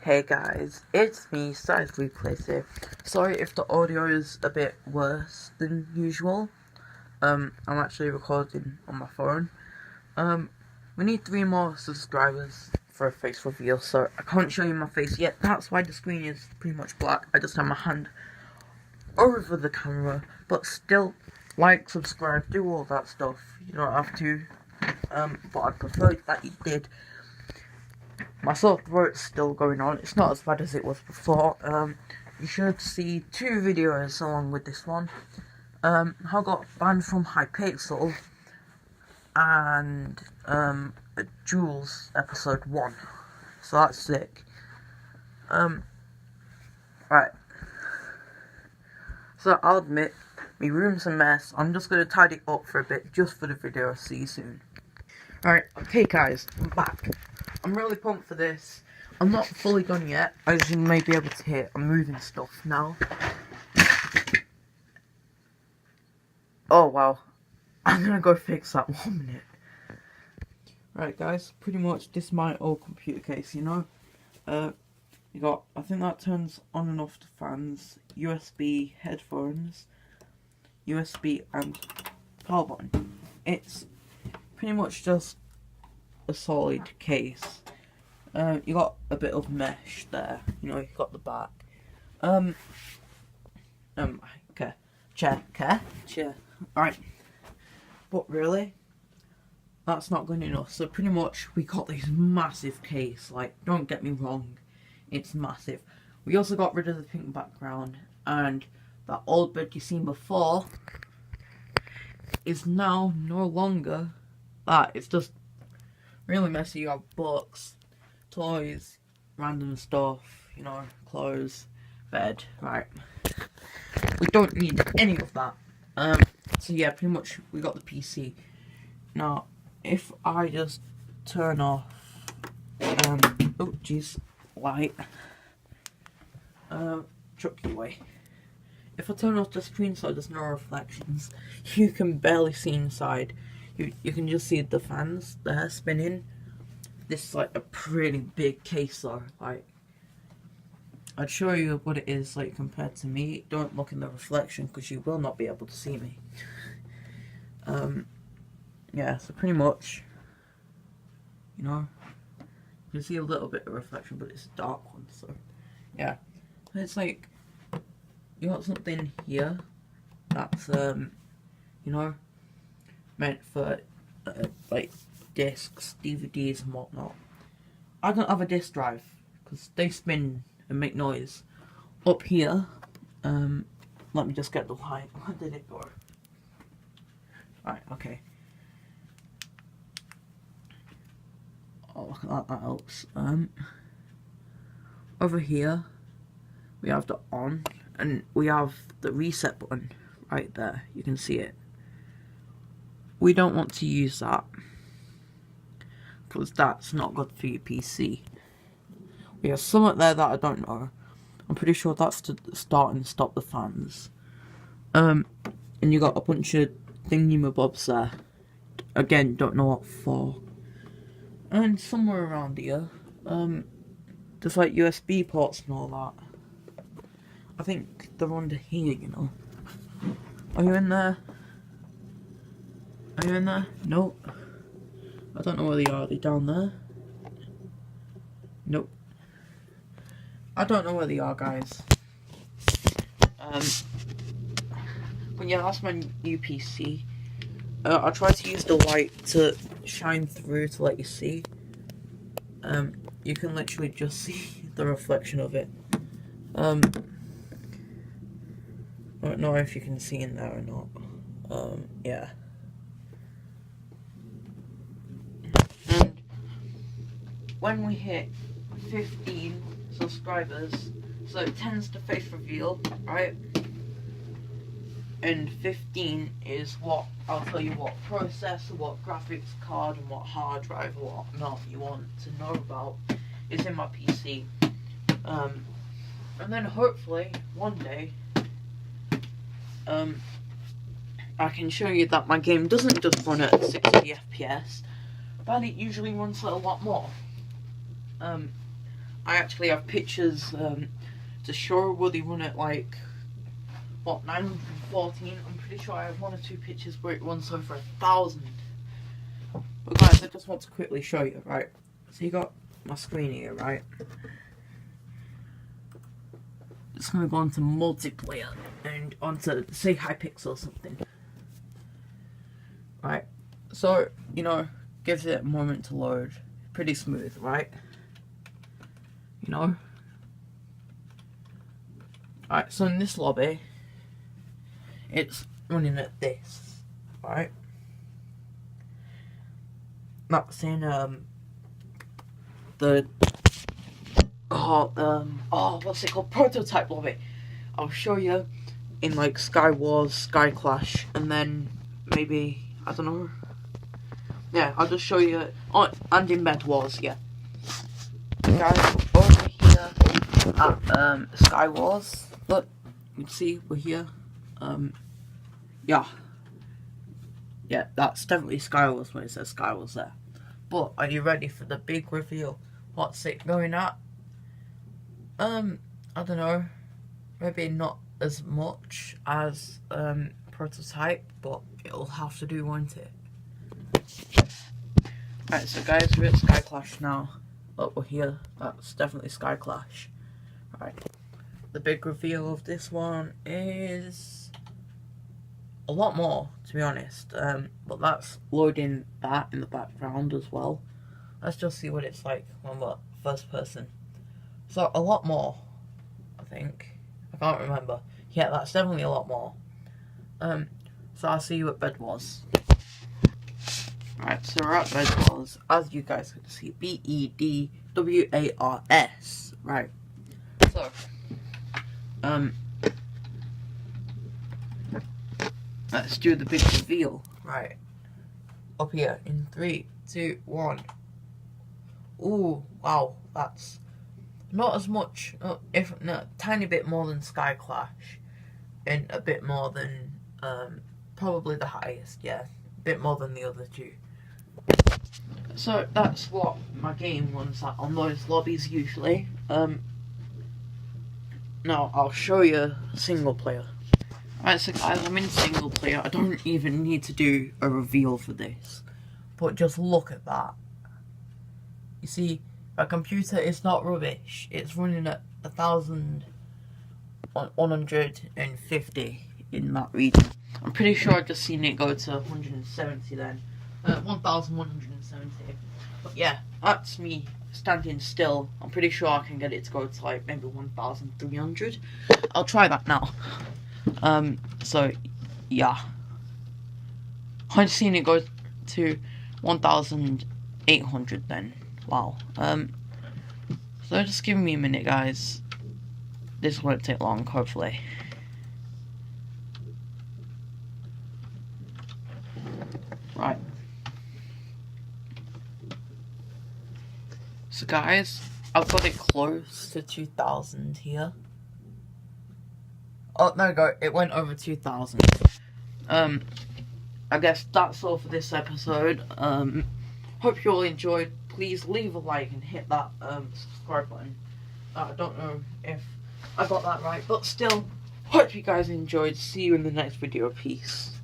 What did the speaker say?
Hey guys, it's me, Size Replays here. Sorry if the audio is a bit worse than usual. I'm actually recording on my phone. We need 3 more subscribers for a face reveal, so I can't show you my face yet. That's why the screen is pretty much black. I just have my hand over the camera, but still, like, subscribe, do all that stuff. You don't have to, but I'd prefer that you did. My sore throat's still going on. It's not as bad as it was before. You should see 2 videos along with this one. I got banned from Hypixel and Jules episode 1. So that's sick. Right. So I'll admit, my room's a mess. I'm just gonna tidy it up for a bit just for the video. I'll see you soon. Alright, okay guys, I'm back. I'm really pumped for this. I'm not fully done yet, as you may be able to hear. I'm moving stuff now. Oh wow. I'm gonna go fix that 1 minute. Right guys, pretty much this is my old computer case, you know. You got, I think that turns on and off the fans, USB headphones, USB and power button. It's pretty much just a solid case. You got a bit of mesh there, you know, you got the back. Chair. Alright. But really, that's not good enough. So pretty much we got this massive case, like, don't get me wrong, it's massive. We also got rid of the pink background, and that old bed you seen before is now no longer that. It's just really messy. You have books, toys, random stuff, you know, clothes, bed, right. We don't need any of that. So yeah, pretty much we got the PC. Now, if I just turn off, oh jeez, light, chuck you away. If I turn off the screen so there's no reflections, you can barely see inside. You can just see the fans there spinning. This is like a pretty big case though. Like, I'd show you what it is like compared to me. Don't look in the reflection because you will not be able to see me. Yeah, so pretty much, you know, you can see a little bit of reflection, but it's a dark one. So yeah, it's like you got something here that's you know, meant for like discs, DVDs and whatnot. I don't have a disc drive because they spin and make noise. Up here, let me just get the light. Where did it go? Right, okay. Oh, look at that, that helps. Over here, we have the on, and we have the reset button right there. You can see it. We don't want to use that because that's not good for your PC. We have something there that I don't know. I'm pretty sure that's to start and stop the fans. And you got a bunch of thingy-mabobs there. Again, don't know what for. And somewhere around here, there's like USB ports and all that. I think they're under here, you know. Are you in there? Are you in there? Nope. I don't know where they are. Are they down there? Nope. I don't know where they are, guys. But yeah, that's my new PC. I try to use the light to shine through to let you see. You can literally just see the reflection of it. I don't know if you can see in there or not. Yeah. And when we hit 15 subscribers, so it tends to face reveal, right? And 15 is what, I'll tell you what processor, what graphics card, and what hard drive or whatnot you want to know about is in my PC. And then hopefully, one day, I can show you that my game doesn't just run at 60 FPS, but it usually runs at a lot more. I actually have pictures to show. Will they run at like what 914? I'm pretty sure I have 1 or 2 pictures where it runs over 1,000. But guys, I just want to quickly show you, right? So you got my screen here, right? It's gonna go onto multiplayer and onto say Hypixel or something. Right? So, you know, gives it a moment to load. Pretty smooth, right? You know? Alright, so in this lobby, it's running at this, right? That's in what's it called? Prototype lobby. I'll show you in like Sky Wars, Sky Clash, and then maybe I don't know. Yeah, I'll just show you. Oh, and in Bed Wars, yeah. Guys, over here at Sky Wars. Look, you can see we're here. Yeah, that's definitely Sky Wars when it says Sky Wars there. But are you ready for the big reveal? What's it going at? I don't know. Maybe not as much as Prototype, but it'll have to do, won't it? Right, so guys, we're at Sky Clash now. Look, we're here. That's definitely Sky Clash. Right. The big reveal of this one is a lot more, to be honest. But that's loading that in the background as well. Let's just see what it's like when we're first person. So a lot more, I think. I can't remember. Yeah, that's definitely a lot more. So I'll see you at Bed Wars. Right, so we're at Bed Wars. As you guys can see, BEDWARS. Right. So, let's do the big reveal. Right. Up here in 3, 2, 1. Ooh, wow, that's not as much, if no, tiny bit more than Sky Clash, and a bit more than probably the highest, yeah, a bit more than the other two. So that's what my game runs at on those lobbies usually. Now I'll show you single player. Alright, so guys, I'm in single player. I don't even need to do a reveal for this, but just look at that. You see, my computer is not rubbish. It's running at 1,150 in that region. I'm pretty sure I've just seen it go to 170 then. 1,170. But yeah, that's me standing still. I'm pretty sure I can get it to go to like maybe 1,300. I'll try that now. So yeah. I've seen it go to 1,800 then. Wow. So just give me a minute, guys. This won't take long, hopefully. Right. So guys, I've got it close to 2,000 here. Oh, there we go. It went over 2,000. I guess that's all for this episode. Hope you all enjoyed. Please leave a like and hit that subscribe button. I don't know if I got that right, but still, hope you guys enjoyed. See you in the next video. Peace.